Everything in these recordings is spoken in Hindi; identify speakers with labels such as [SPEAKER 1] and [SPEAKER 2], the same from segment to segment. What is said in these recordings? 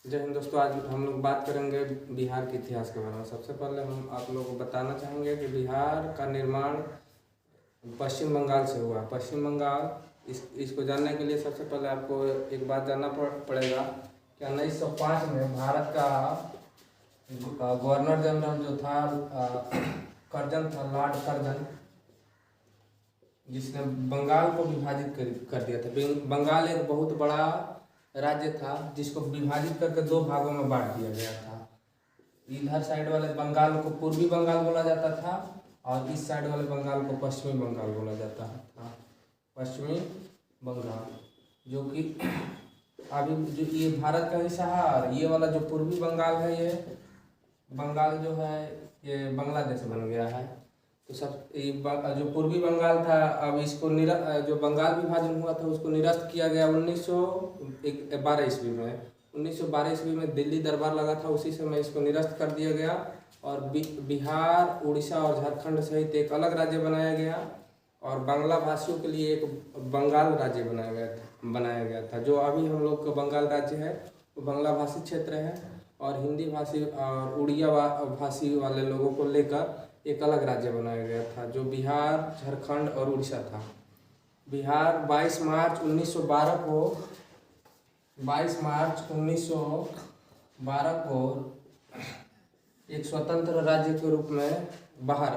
[SPEAKER 1] जय हिंद दोस्तों। आज हम लोग बात करेंगे बिहार के इतिहास के बारे में। सबसे पहले हम आप लोगों को बताना चाहेंगे कि बिहार का निर्माण पश्चिम बंगाल से हुआ। पश्चिम बंगाल इसको जानने के लिए सबसे पहले आपको एक बात जानना पड़ेगा कि 1905 में भारत का गवर्नर जनरल जो था कर्जन था, लॉर्ड कर्जन, जिसने बंगाल को विभाजित कर दिया था। बंगाल एक बहुत बड़ा राज्य था जिसको विभाजित करके दो भागों में बांट दिया गया था। इधर साइड वाले बंगाल को पूर्वी बंगाल बोला जाता था और इस साइड वाले बंगाल को पश्चिमी बंगाल बोला जाता था। पश्चिमी बंगाल जो कि अभी जो ये भारत का हिस्सा है, और ये वाला जो पूर्वी बंगाल है, ये बंगाल जो है ये बांग्लादेश बन गया है। तो सब जो पूर्वी बंगाल था, अब इसको जो बंगाल विभाजन हुआ था उसको निरस्त किया गया 1912 ईस्वी में। 1912 ईस्वी में दिल्ली दरबार लगा था, उसी समय इसको निरस्त कर दिया गया और बिहार, उड़ीसा और झारखंड सहित एक अलग राज्य बनाया गया और बांग्ला भाषियों के लिए एक बंगाल राज्य बनाया गया था। जो अभी हम लोग का बंगाल राज्य है वो बांग्ला भाषी क्षेत्र है और हिंदी भाषी और उड़िया भाषी वाले लोगों को लेकर एक अलग राज्य बनाया गया था जो बिहार, झारखंड और उड़ीसा था। बिहार 22 मार्च 1912 को एक स्वतंत्र राज्य के रूप में बाहर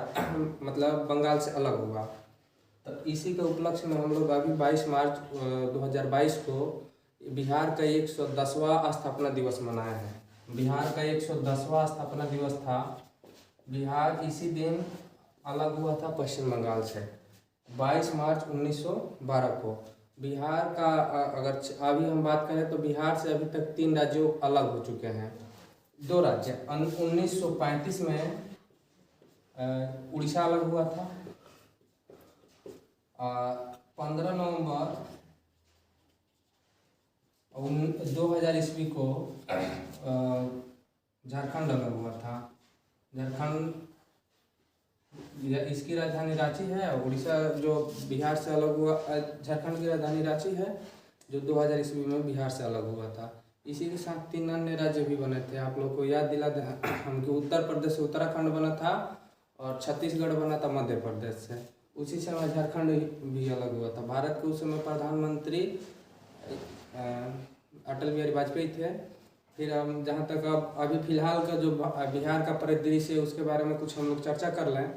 [SPEAKER 1] मतलब बंगाल से अलग हुआ। तो इसी के उपलक्ष्य में हम लोग अभी 22 मार्च 2022 को बिहार का 110वां स्थापना दिवस मनाया है। बिहार का 110वां स्थापना दिवस था। बिहार इसी दिन अलग हुआ था पश्चिम बंगाल से 22 मार्च 1912 को। बिहार का अगर अभी हम बात करें तो बिहार से अभी तक 3 राज्यों अलग हो चुके हैं। 2 राज्य 1935 में उड़ीसा अलग हुआ था। 15 नवंबर 2000 ईस्वी को झारखंड अलग हुआ था। झारखंड इसकी राजधानी रांची है। उड़ीसा जो बिहार से अलग हुआ, झारखंड की राजधानी रांची है जो 2000 ईस्वी में बिहार से अलग हुआ था। इसी के साथ 3 अन्य राज्य भी बने थे। आप लोग को याद दिला दें, उनके उत्तर प्रदेश से उत्तराखंड बना था और छत्तीसगढ़ बना था मध्य प्रदेश से। उसी समय झारखंड भी अलग हुआ था। भारत के उस समय प्रधानमंत्री अटल बिहारी वाजपेयी थे। फिर हम जहाँ तक अब अभी फिलहाल का जो बिहार का परिदृश्य है उसके बारे में कुछ हम लोग चर्चा कर लें।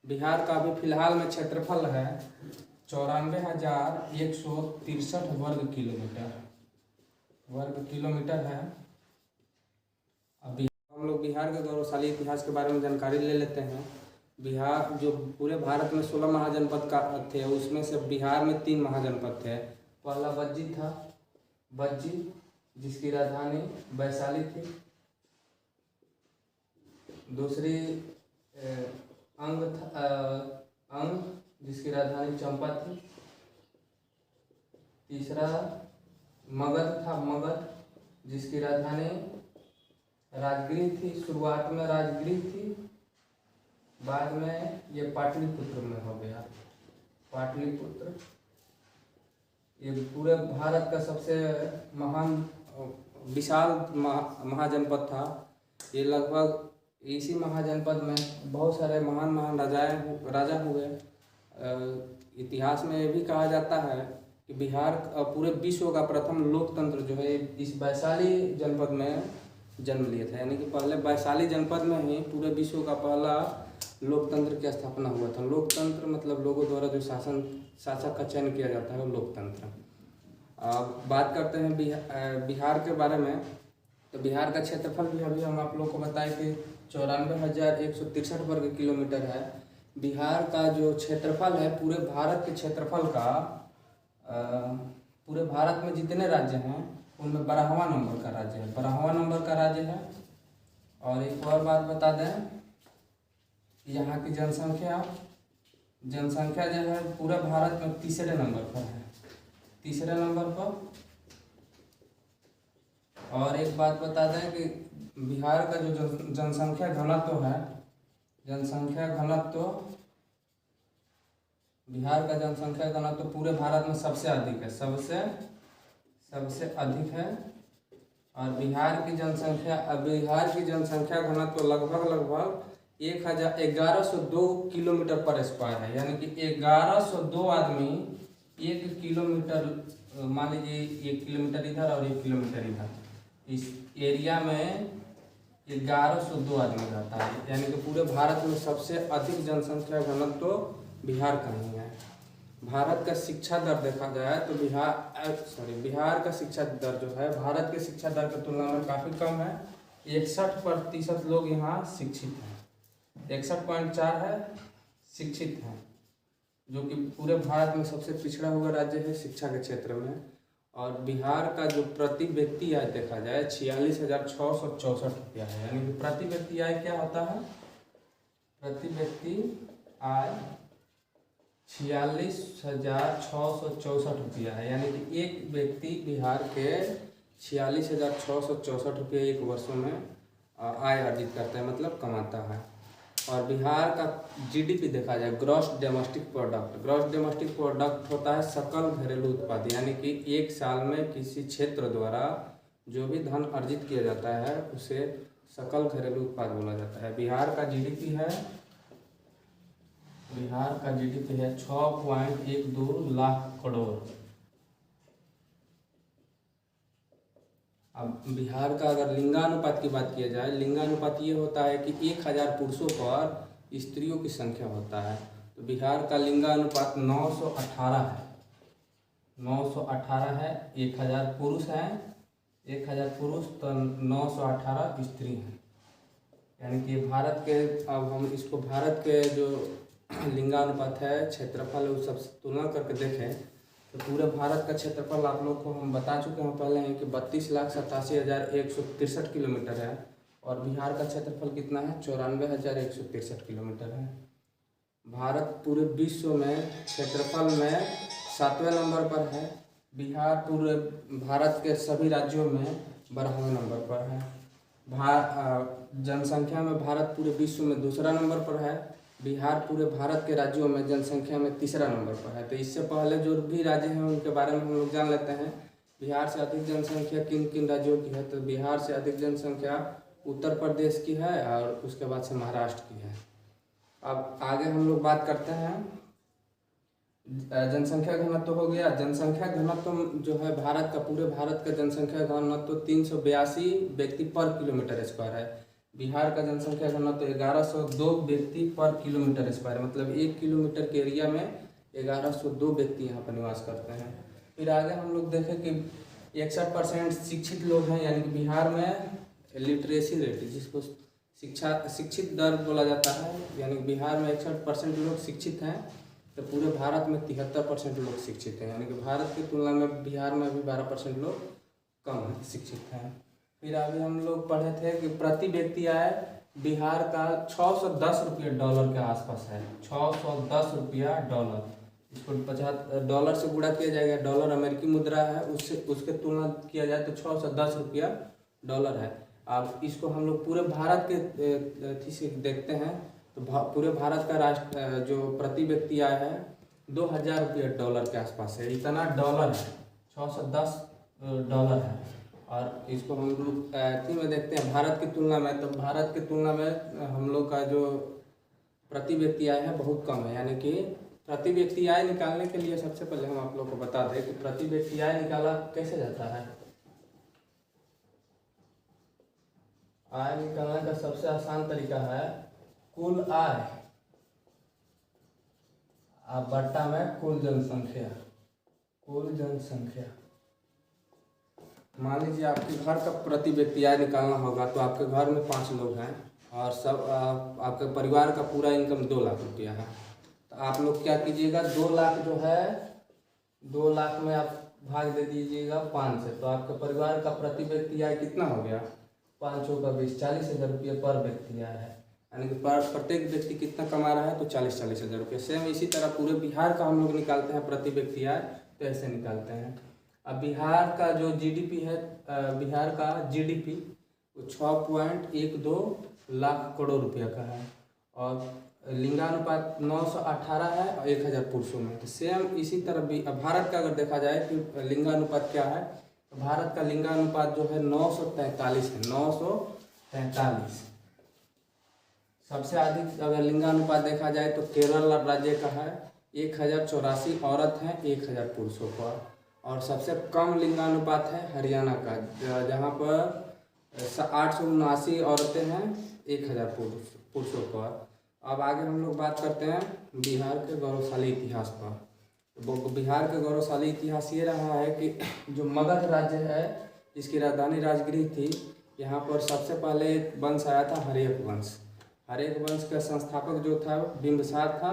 [SPEAKER 1] बिहार का अभी फिलहाल में क्षेत्रफल है 94,163 वर्ग किलोमीटर है। अभी हम लोग बिहार के गौरवशाली इतिहास के बारे में जानकारी ले लेते हैं। बिहार जो पूरे भारत में 16 महाजनपद का थे, उसमें से बिहार में 3 महाजनपद थे। पहला बज्जी था, बज्जी जिसकी राजधानी वैशाली थी। दूसरी अंग जिसकी राजधानी चंपा थी। तीसरा मगध था, मगध जिसकी राजधानी राजगीर थी। शुरुआत में राजगीर थी, बाद में ये पाटलिपुत्र में हो गया। पाटलिपुत्र ये पूरे भारत का सबसे महान विशाल महाजनपद था। ये लगभग इसी महाजनपद में बहुत सारे महान राजा हुए। इतिहास में ये भी कहा जाता है कि बिहार पूरे विश्व का प्रथम लोकतंत्र जो है इस वैशाली जनपद में जन्म लिया था। यानी कि पहले वैशाली जनपद में ही पूरे विश्व का पहला लोकतंत्र की स्थापना हुआ था। लोकतंत्र मतलब लोगों द्वारा जो शासक का चयन किया जाता है वो लोकतंत्र। अब बात करते हैं बिहार के बारे में। तो बिहार का क्षेत्रफल भी अभी हम आप लोग को बताएं कि 94,163 वर्ग किलोमीटर है। बिहार का जो क्षेत्रफल है पूरे भारत के क्षेत्रफल का पूरे भारत में जितने राज्य हैं उनमें 12वां नंबर का राज्य है। 12वां नंबर का राज्य है। और एक और बात बता दें, यहाँ की जनसंख्या जो है पूरे भारत में तीसरे नंबर पर है, तीसरे नंबर पर। और एक बात बता दें कि बिहार का जो जनसंख्या घनत्व है, बिहार का जनसंख्या घनत्व पूरे भारत में सबसे अधिक है, सबसे अधिक है। और बिहार की जनसंख्या घनत्व लगभग 1102 किलोमीटर पर स्क्वायर है, यानी कि 1102 आदमी 1 किलोमीटर, मान लीजिए 1 किलोमीटर इधर और 1 किलोमीटर इधर, इस एरिया में 1102 आदमी रहता है, यानी कि पूरे भारत में सबसे अधिक जनसंख्या घनत्व बिहार का ही है। भारत का शिक्षा दर देखा जाए तो बिहार का शिक्षा दर जो है भारत के शिक्षा दर की तुलना में काफ़ी कम है। 61% लोग यहाँ शिक्षित हैं, 61.4 है शिक्षित हैं, जो कि पूरे भारत में सबसे पिछड़ा हुआ राज्य है शिक्षा के क्षेत्र में। और बिहार का जो प्रति व्यक्ति आय देखा जाए 46,664 रुपया है, यानी कि प्रति व्यक्ति आय क्या होता है, प्रति व्यक्ति आय 46,664 रुपया है, यानी कि एक व्यक्ति बिहार के 46,664 रुपये एक वर्षों में आय अर्जित करता है, मतलब कमाता है। और बिहार का जीडीपी देखा जाए ग्रॉस डोमेस्टिक प्रोडक्ट होता है सकल घरेलू उत्पाद, यानी कि एक साल में किसी क्षेत्र द्वारा जो भी धन अर्जित किया जाता है उसे सकल घरेलू उत्पाद बोला जाता है। बिहार का जीडीपी है 6.12 लाख करोड़। अब बिहार का अगर लिंगानुपात की बात किया जाए, लिंगानुपात ये होता है कि 1000 पुरुषों पर स्त्रियों की संख्या होता है, तो बिहार का लिंगानुपात 918 है, 918 है। 1000 पुरुष हैं, 1000 पुरुष तो 918 स्त्री हैं, यानी कि भारत के, अब हम इसको भारत के जो लिंगानुपात है क्षेत्रफल उस सबसे तुलना करके देखें तो पूरे भारत का क्षेत्रफल आप लोग को हम बता चुके हैं पहले हैं कि 32,87,163 किलोमीटर है, और बिहार का क्षेत्रफल कितना है 94,163 किलोमीटर है। भारत पूरे विश्व में क्षेत्रफल में 7वें नंबर पर है, बिहार पूरे भारत के सभी राज्यों में 12वें नंबर पर है। जनसंख्या में भारत पूरे विश्व में दूसरा नंबर पर है, बिहार पूरे भारत के राज्यों में जनसंख्या में तीसरा नंबर पर है। तो इससे पहले जो भी राज्य हैं उनके बारे में हम लोग जान लेते हैं। बिहार से अधिक जनसंख्या किन किन राज्यों की है, तो बिहार से अधिक जनसंख्या उत्तर प्रदेश की है और उसके बाद से महाराष्ट्र की है। अब आगे हम लोग बात करते हैं, जनसंख्या घनत्व हो गया। जनसंख्या घनत्व जो है भारत का, पूरे भारत का जनसंख्या घनत्व 382 व्यक्ति पर किलोमीटर स्क्वायर है। बिहार का जनसंख्या घनत्व 1102 व्यक्ति पर किलोमीटर स्क्वायर, मतलब 1 किलोमीटर के एरिया में 1102 व्यक्ति यहाँ पर निवास करते हैं। फिर आगे हम लोग देखें कि 61% शिक्षित लोग हैं, यानी कि बिहार में लिटरेसी रेट जिसको शिक्षित दर बोला जाता है, यानी कि बिहार में 61% लोग शिक्षित हैं, तो पूरे भारत में 73% लोग शिक्षित हैं, यानी कि भारत की तुलना में बिहार में भी 12% लोग कम हैं, शिक्षित हैं। फिर अभी हम लोग पढ़े थे कि प्रति व्यक्ति आय बिहार का 610 रुपये डॉलर के आसपास है, 610 रुपया डॉलर। इसको $50 से गुणा किया जाएगा, डॉलर अमेरिकी मुद्रा है, उसके तुलना किया जाए तो 610 रुपया डॉलर है। अब इसको हम लोग पूरे भारत के से देखते हैं तो पूरे भारत का राष्ट्र जो प्रति व्यक्ति आय है 2000 रुपये डॉलर के आसपास है, इतना डॉलर है, 610 डॉलर है। और इसको हम लोग में देखते हैं भारत की तुलना में, तो भारत की तुलना में हम लोग का जो प्रति व्यक्ति आय है बहुत कम है, यानी कि प्रति व्यक्ति आय निकालने के लिए सबसे पहले हम आप लोग को बता दें कि प्रति व्यक्ति आय निकाला कैसे जाता है। आय निकालने का सबसे आसान तरीका है कुल आय बट्टा में कुल जनसंख्या। मान लीजिए आपके घर का प्रति व्यक्ति आय निकालना होगा, तो आपके घर में 5 लोग हैं और सब आपके परिवार का पूरा इनकम 2 लाख रुपया है, तो आप लोग क्या कीजिएगा 2 लाख जो है 2 लाख में आप भाग दे दीजिएगा 5 से, तो आपके परिवार का प्रति व्यक्ति आय कितना हो गया, 5 का 20, 40,000 रुपये पर व्यक्ति आय है, यानी कि प्रत्येक व्यक्ति कितना कमा रहा है तो 40,000 रुपये। सेम इसी तरह पूरे बिहार का हम लोग निकालते हैं प्रति व्यक्ति आय, तो ऐसे निकालते हैं। अब बिहार का जो जीडीपी है, बिहार का जीडीपी 6.12 लाख करोड़ रुपया का है, और लिंगानुपात 918 है और 1000 पुरुषों में। तो सेम इसी तरह भी भारत का अगर देखा जाए कि लिंगानुपात क्या है तो भारत का लिंगानुपात जो है 943 है, 943। सबसे अधिक अगर लिंगानुपात देखा जाए तो केरल राज्य का है, 1084 औरत हैं 1000 पुरुषों पर। और सबसे कम लिंगानुपात है हरियाणा का, जहाँ पर 879 औरतें हैं 1000 पुरुषों पर। अब आगे हम लोग बात करते हैं बिहार के गौरवशाली इतिहास पर। बिहार के गौरवशाली इतिहास ये रहा है कि जो मगध राज्य है, इसकी राजधानी राजगृह थी, यहाँ पर सबसे पहले वंश आया था हर्यक वंश। हर्यक वंश का संस्थापक जो था बिंबिसार था।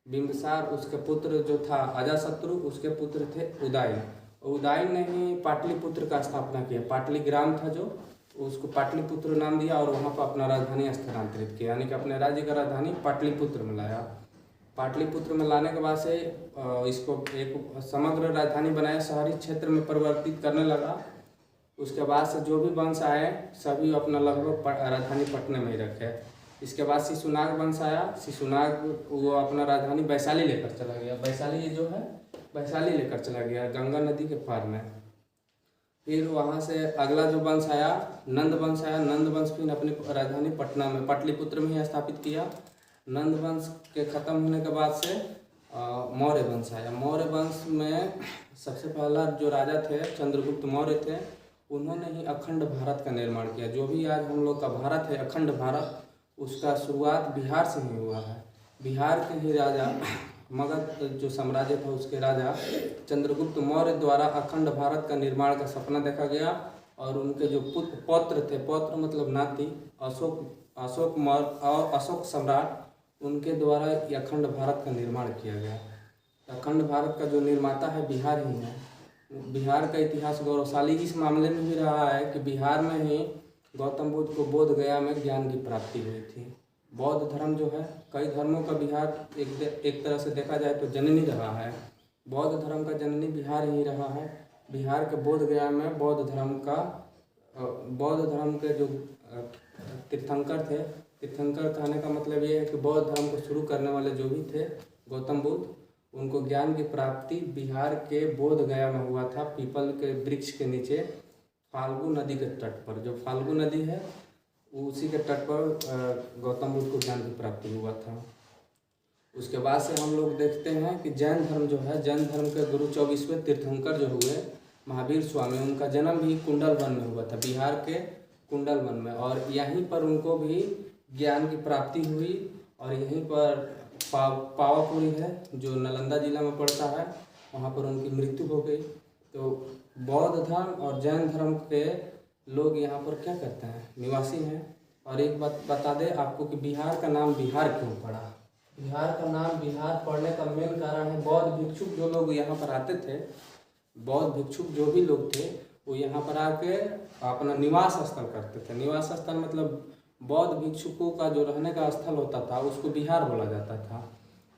[SPEAKER 1] बिंबिसार, उसके पुत्र जो था अजातशत्रु, उसके पुत्र थे उदयन। उदयन ने ही पाटलिपुत्र का स्थापना किया। पाटलिग्राम था जो, उसको पाटलिपुत्र नाम दिया और वहाँ पर अपना राजधानी स्थानांतरित किया, यानी कि अपने राज्य का राजधानी पाटलिपुत्र में लाया। पाटलिपुत्र में लाने के बाद से इसको एक समग्र राजधानी बनाया, शहरी क्षेत्र में परिवर्तित करने लगा। उसके बाद से जो भी वंश आए सभी अपना लगभग राजधानी पटना में ही रखे। इसके बाद शिशुनाग वंश आया। शिशुनाग वो अपना राजधानी वैशाली लेकर चला गया। वैशाली जो है वैशाली लेकर चला गया गंगा नदी के पार में। फिर वहाँ से अगला जो वंश आया नंद वंश आया। नंद वंश फिर अपनी राजधानी पटना में पाटलिपुत्र में ही स्थापित किया। नंद वंश के ख़त्म होने के बाद से मौर्य वंश आया। मौर्य वंश में सबसे पहला जो राजा थे चंद्रगुप्त मौर्य थे। उन्होंने ही अखंड भारत का निर्माण किया। जो भी आज हम लोग का भारत है, अखंड भारत, उसका शुरुआत बिहार से ही हुआ है। बिहार के ही राजा मगध जो साम्राज्य था, उसके राजा चंद्रगुप्त मौर्य द्वारा अखंड भारत का निर्माण का सपना देखा गया। और उनके जो पौत्र थे, पौत्र मतलब नाती, अशोक मौर्य और अशोक सम्राट, उनके द्वारा अखंड भारत का निर्माण किया गया। अखंड भारत का जो निर्माता है बिहार ही है। बिहार का इतिहास गौरवशाली इस मामले में भी रहा है कि बिहार में ही गौतम बुद्ध को बोध गया में ज्ञान की प्राप्ति हुई थी। बौद्ध धर्म जो है, कई धर्मों का बिहार एक तरह से देखा जाए तो जननी रहा है। बौद्ध धर्म का जननी बिहार ही रहा है। बिहार के बोध गया में बौद्ध धर्म के जो तीर्थंकर थे, तीर्थंकर कहने का मतलब ये है कि बौद्ध धर्म को शुरू करने वाले जो भी थे गौतम बुद्ध, उनको ज्ञान की प्राप्ति बिहार के बोध गया में हुआ था। पीपल के वृक्ष के नीचे फाल्गु नदी के तट पर, जो फाल्गु नदी है उसी के तट पर गौतम बुद्ध को ज्ञान की प्राप्ति हुआ था। उसके बाद से हम लोग देखते हैं कि जैन धर्म जो है, जैन धर्म के गुरु 24वें तीर्थंकर जो हुए महावीर स्वामी, उनका जन्म भी कुंडलवन में हुआ था, बिहार के कुंडलवन में। और यहीं पर उनको भी ज्ञान की प्राप्ति हुई। और यहीं पर पावापुरी है जो नालंदा जिला में पड़ता है, वहाँ पर उनकी मृत्यु हो गई। तो बौद्ध धर्म और जैन धर्म के लोग यहाँ पर क्या करते हैं, निवासी हैं। और एक बात बता दें आपको कि बिहार का नाम बिहार क्यों पड़ा। बिहार का नाम बिहार पड़ने का मेन कारण है बौद्ध भिक्षुक जो लोग यहाँ पर आते थे, बौद्ध भिक्षुक जो भी लोग थे वो यहाँ पर आके अपना निवास स्थल करते थे। निवास स्थल मतलब बौद्ध भिक्षुकों का जो रहने का स्थल होता था उसको बिहार बोला जाता था।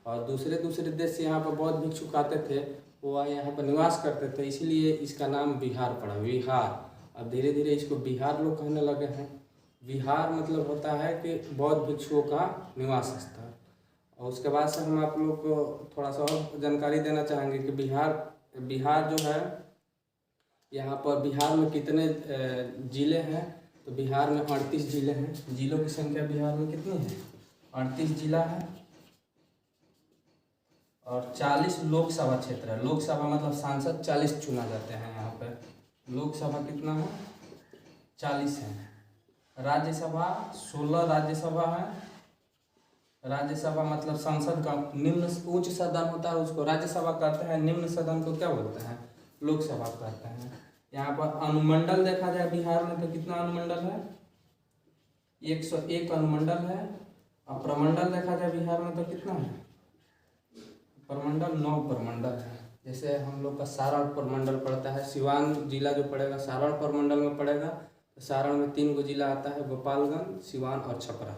[SPEAKER 1] और दूसरे देश से यहाँ पर बौद्ध भिक्षुक आते थे, वो यहाँ पर निवास करते थे, इसलिए इसका नाम बिहार पड़ा, बिहार। अब धीरे धीरे इसको बिहार लोग कहने लगे हैं। बिहार मतलब होता है कि बौद्ध भिक्षुओं का निवास स्थल। और उसके बाद से हम आप लोग को थोड़ा सा और जानकारी देना चाहेंगे कि बिहार जो है, यहाँ पर बिहार में कितने ज़िले हैं। तो बिहार में 38 ज़िले हैं। जिलों की संख्या बिहार में कितनी है, 38 जिला है। और 40 लोकसभा क्षेत्र है। लोकसभा मतलब सांसद 40 चुना जाते हैं यहाँ पे। लोकसभा कितना है, 40 है। राज्यसभा 16 राज्यसभा है। राज्यसभा मतलब संसद का निम्न उच्च सदन होता है, उसको राज्यसभा कहते हैं। निम्न सदन को क्या बोलते हैं, लोकसभा कहते हैं। यहाँ पर अनुमंडल देखा जाए बिहार में तो कितना अनुमंडल है, 101 अनुमंडल है। और प्रमंडल देखा जाए बिहार में तो कितना है, प्रमंडल 9 प्रमंडल है। जैसे हम लोग का सारण प्रमंडल पड़ता है, सिवान जिला जो पड़ेगा सारण प्रमंडल में पड़ेगा। तो सारण में 3 जिला आता है, गोपालगंज, सिवान और छपरा।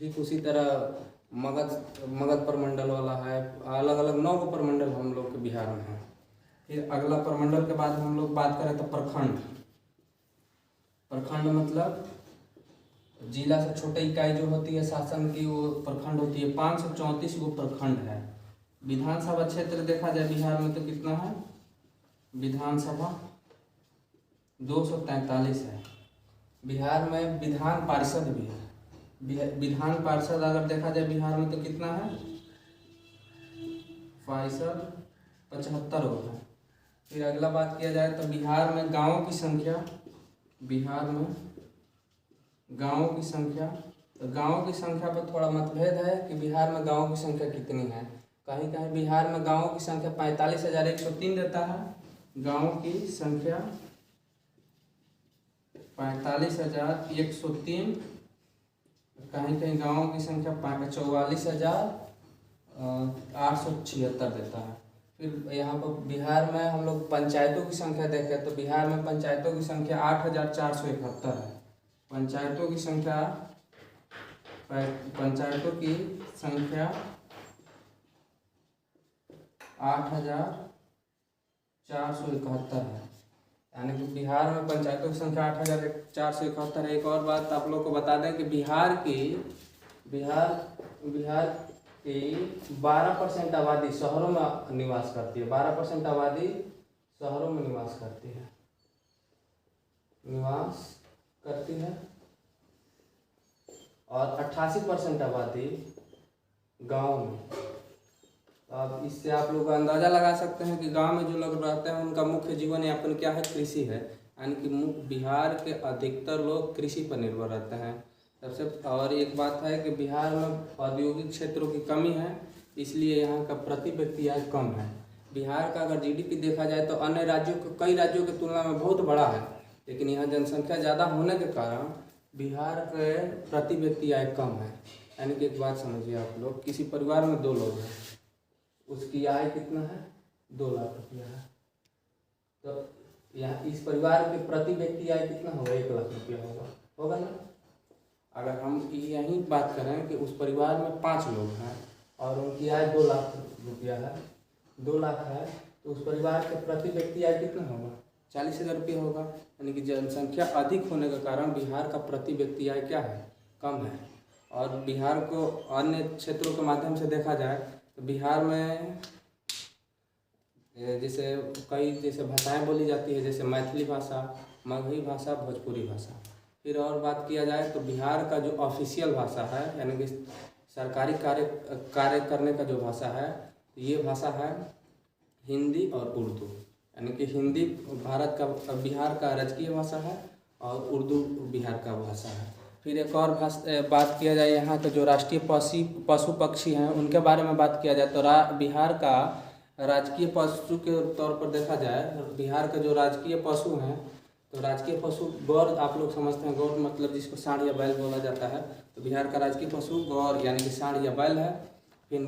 [SPEAKER 1] ठीक उसी तरह मगध प्रमंडल वाला है। अलग अलग 9 प्रमंडल हम लोग के बिहार में है। फिर अगला प्रमंडल के बाद हम लोग बात करें तो प्रखंड। प्रखंड मतलब जिला से छोटे इकाई जो होती है शासन की, वो प्रखंड होती है। 534 गो प्रखंड है। विधानसभा क्षेत्र देखा जाए बिहार में तो कितना है, विधानसभा 243 है। बिहार में विधान पार्षद भी है। विधान पार्षद अगर देखा जाए बिहार में तो कितना है, पार्षद 75 गो है। फिर अगला बात किया जाए तो बिहार में गाँवों की संख्या, बिहार में गाँवों की संख्या, तो गाँवों की संख्या पर थोड़ा मतभेद है कि बिहार में गाँवों की संख्या कितनी है। कहीं कहीं बिहार में गाँवों की संख्या 45,103 देता है, गाँवों की संख्या 45,103, कहीं कहीं गाँवों की संख्या 44,876 देता है। फिर यहाँ पर बिहार में हम लोग पंचायतों की संख्या देखें तो बिहार में पंचायतों की संख्या 8,471 है। पंचायतों की संख्या 8,471 है। यानी कि बिहार में पंचायतों की संख्या 8,471 है। एक और बात आप लोग को बता दें कि बिहार की 12% आबादी शहरों में निवास करती है। 12% आबादी शहरों में निवास करती है और 88% आबादी गांव में। अब इससे आप लोग अंदाज़ा लगा सकते हैं कि गांव में जो लोग रहते हैं उनका मुख्य जीवन यापन क्या है, कृषि है। यानी कि बिहार के अधिकतर लोग कृषि पर निर्भर रहते हैं सबसे। और एक बात है कि बिहार में औद्योगिक क्षेत्रों की कमी है, इसलिए यहाँ का प्रति व्यक्ति आय कम है। बिहार का अगर जीडीपी देखा जाए तो अन्य राज्यों के कई राज्यों की तुलना में बहुत बड़ा है, लेकिन यहाँ जनसंख्या ज़्यादा होने के कारण बिहार के प्रति व्यक्ति आय कम है। यानी कि एक बात समझिए आप लोग, किसी परिवार में 2 लोग हैं, उसकी आय कितना है, 2 लाख रुपया है। तो यहाँ इस परिवार के प्रति व्यक्ति आय कितना होगा, 1 लाख रुपया होगा ना। अगर हम यही बात करें कि उस परिवार में 5 लोग हैं और उनकी आय 2 लाख रुपया है, 2 लाख है, तो उस परिवार के प्रति व्यक्ति आय कितना होगा, 40,000 रुपये होगा। यानी कि जनसंख्या अधिक होने के कारण बिहार का प्रति व्यक्ति आय क्या है, कम है। और बिहार को अन्य क्षेत्रों के माध्यम से देखा जाए तो बिहार में जैसे भाषाएं बोली जाती है, जैसे मैथिली भाषा, मगही भाषा, भोजपुरी भाषा। फिर और बात किया जाए तो बिहार का जो ऑफिशियल भाषा है, यानी कि सरकारी कार्य करने का जो भाषा है, ये भाषा है हिंदी और उर्दू। यानी कि हिंदी बिहार का राजकीय भाषा है और उर्दू बिहार का भाषा है। फिर एक और बात किया जाए यहाँ के जो राष्ट्रीय पशु पक्षी हैं उनके बारे में बात किया जाए तो बिहार का राजकीय पशु के तौर पर देखा जाए, बिहार के जो राजकीय पशु हैं, तो राजकीय पशु गौर, आप लोग समझते हैं गौर मतलब जिसको सांड या बैल बोला जाता है, तो बिहार का राजकीय पशु गौर यानी कि सांड या बैल है। फिर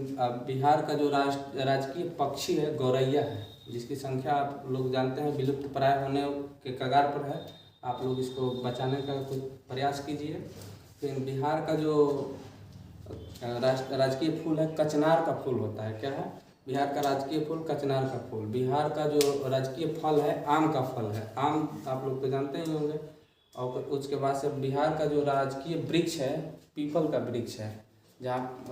[SPEAKER 1] बिहार का जो राजकीय पक्षी है गौरैया है, जिसकी संख्या आप लोग जानते हैं विलुप्त प्राय होने के कगार पर है। आप लोग इसको बचाने का कुछ प्रयास कीजिए। फिर बिहार का जो राजकीय फूल है कचनार का फूल होता है। क्या है, बिहार का राजकीय फूल कचनार का फूल। बिहार का जो राजकीय फल है आम का फल है, आम आप लोग तो जानते ही होंगे। और उसके बाद से बिहार का जो राजकीय वृक्ष है पीपल का वृक्ष है, जहाँ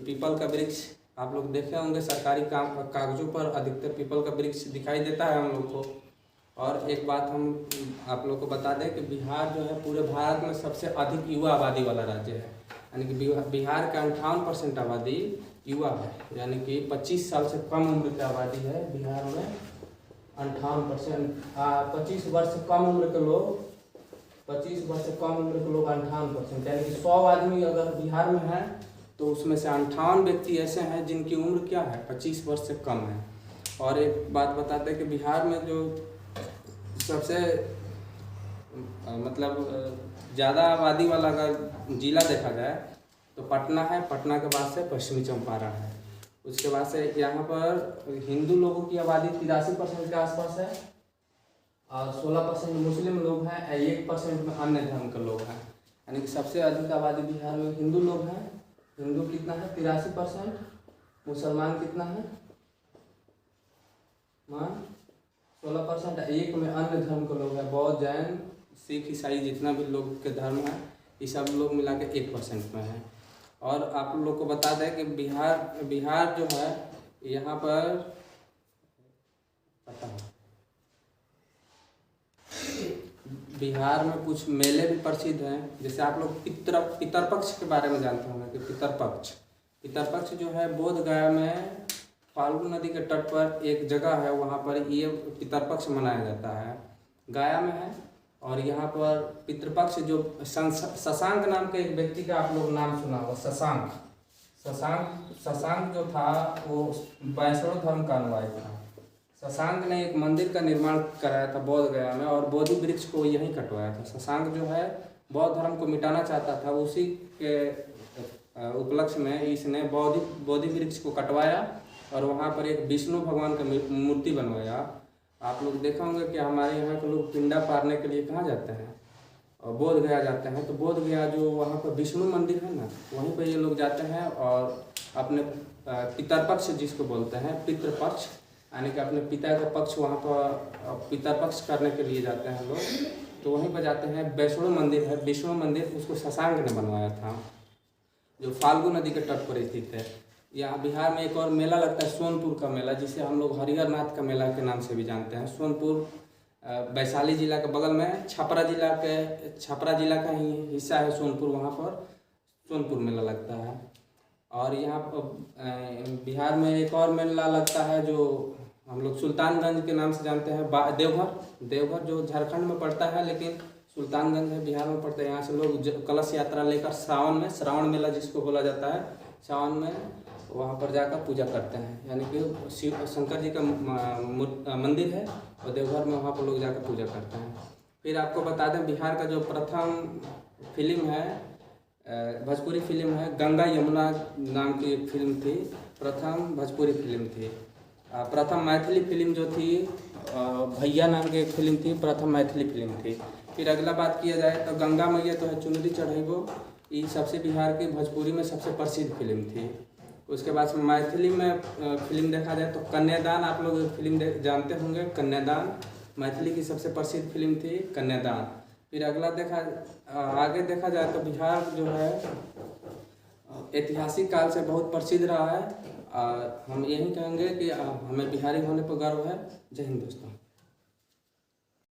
[SPEAKER 1] पीपल का वृक्ष आप लोग देखे होंगे सरकारी कागजों पर अधिकतर पीपल का वृक्ष दिखाई देता है हम लोग को। और एक बात हम आप लोग को बता दें कि बिहार जो है पूरे भारत में सबसे अधिक युवा आबादी वाला राज्य है। यानी कि बिहार का 58% आबादी युवा है, यानी कि 25 साल से कम उम्र की आबादी है बिहार में। 58% 25 वर्ष से कम उम्र के लोग 58%, यानी कि 100 आदमी अगर बिहार में है तो उसमें से 58 व्यक्ति ऐसे हैं जिनकी उम्र क्या है, 25 वर्ष से कम है। और एक बात बताते हैं कि बिहार में जो सबसे मतलब ज़्यादा आबादी वाला अगर जिला देखा जाए तो पटना है, पटना के बाद से पश्चिमी चंपारण है। उसके बाद से यहाँ पर हिंदू लोगों की आबादी 83% के आसपास है और 16% मुस्लिम लोग हैं, 1% में अन्य धर्म के लोग हैं। यानी कि सबसे अधिक आबादी बिहार में हिंदू लोग हैं। हिंदू कितना है, 83%। मुसलमान कितना है, 16%। एक में अन्य धर्म के लोग हैं, बौद्ध, जैन, सिख, ईसाई, जितना भी लोग के धर्म है ये सब लोग मिला के 1% में है। और आप लोग को बता दें कि बिहार जो है यहाँ पर पता है बिहार में कुछ मेले भी प्रसिद्ध हैं। जैसे आप लोग पितरपक्ष के बारे में जानते होंगे कि पितरपक्ष जो है बोध गया में फाल्गु नदी के तट पर एक जगह है, वहाँ पर ये पितरपक्ष मनाया जाता है, गया में है। और यहाँ पर पितृपक्ष जो शशांक नाम के एक व्यक्ति का आप लोग नाम सुना होगा, शशांक जो था वो वैष्णव धर्म का अनुयायी था। शशांक ने एक मंदिर का निर्माण कराया था बोध गया में और बोधि वृक्ष को यहीं कटवाया था। शशांक जो है बौद्ध धर्म को मिटाना चाहता था, उसी के उपलक्ष्य में इसने बोधि वृक्ष को कटवाया और वहाँ पर एक विष्णु भगवान का मूर्ति बनवाया। आप लोग देखा होंगे कि हमारे यहाँ के लोग पिंडा पारने के लिए कहाँ जाते हैं, और बोध गया जाते हैं। तो बोध गया जो वहाँ पर विष्णु मंदिर है ना, वहीं पर ये लोग जाते हैं और अपने पितरपक्ष जिसको बोलते हैं पितृपक्ष, यानी कि अपने पिता का पक्ष वहाँ पर पितरपक्ष करने के लिए जाते हैं लोग। तो वहीं पर जाते हैं। वैष्णो मंदिर है, विष्णु मंदिर, उसको शशांक ने बनवाया था, जो फाल्गु नदी के तट पर स्थित है। यहाँ बिहार में एक और मेला लगता है, सोनपुर का मेला, जिसे हम लोग हरिहर नाथ का मेला के नाम से भी जानते हैं। सोनपुर वैशाली जिला के बगल में छपरा जिला का ही हिस्सा है सोनपुर, वहाँ पर सोनपुर मेला लगता है। और यहाँ पर बिहार में एक और मेला लगता है जो हम लोग सुल्तानगंज के नाम से जानते हैं, देवघर जो झारखंड में पड़ता है, लेकिन सुल्तानगंज है बिहार में पड़ता है। यहाँ से लोग कलश यात्रा लेकर श्रावण मेला जिसको बोला जाता है, सावन में वहाँ पर जाकर पूजा करते हैं। यानी कि शंकर जी का मंदिर है और देवघर में वहाँ पर लोग जाकर पूजा करते हैं। फिर आपको बता दें, बिहार का जो प्रथम फिल्म है, भोजपुरी फिल्म है, गंगा यमुना नाम की एक फिल्म थी, प्रथम भोजपुरी फिल्म थी। प्रथम मैथिली फिल्म जो थी भैया नाम की एक फिल्म थी, प्रथम मैथिली फिल्म थी। फिर अगला बात किया जाए तो गंगा मैया तो है चुनरी चढ़ाइबो, ये सबसे बिहार की भोजपुरी में सबसे प्रसिद्ध फिल्म थी। उसके बाद मैथिली में फिल्म देखा जाए तो कन्यादान, आप लोग फिल्म जानते होंगे, कन्यादान मैथिली की सबसे प्रसिद्ध फिल्म थी, कन्यादान। फिर अगला आगे देखा जाए तो बिहार जो है ऐतिहासिक काल से बहुत प्रसिद्ध रहा है। और हम यही कहेंगे कि हमें बिहारी होने पर गर्व है। जय हिंद दोस्तों।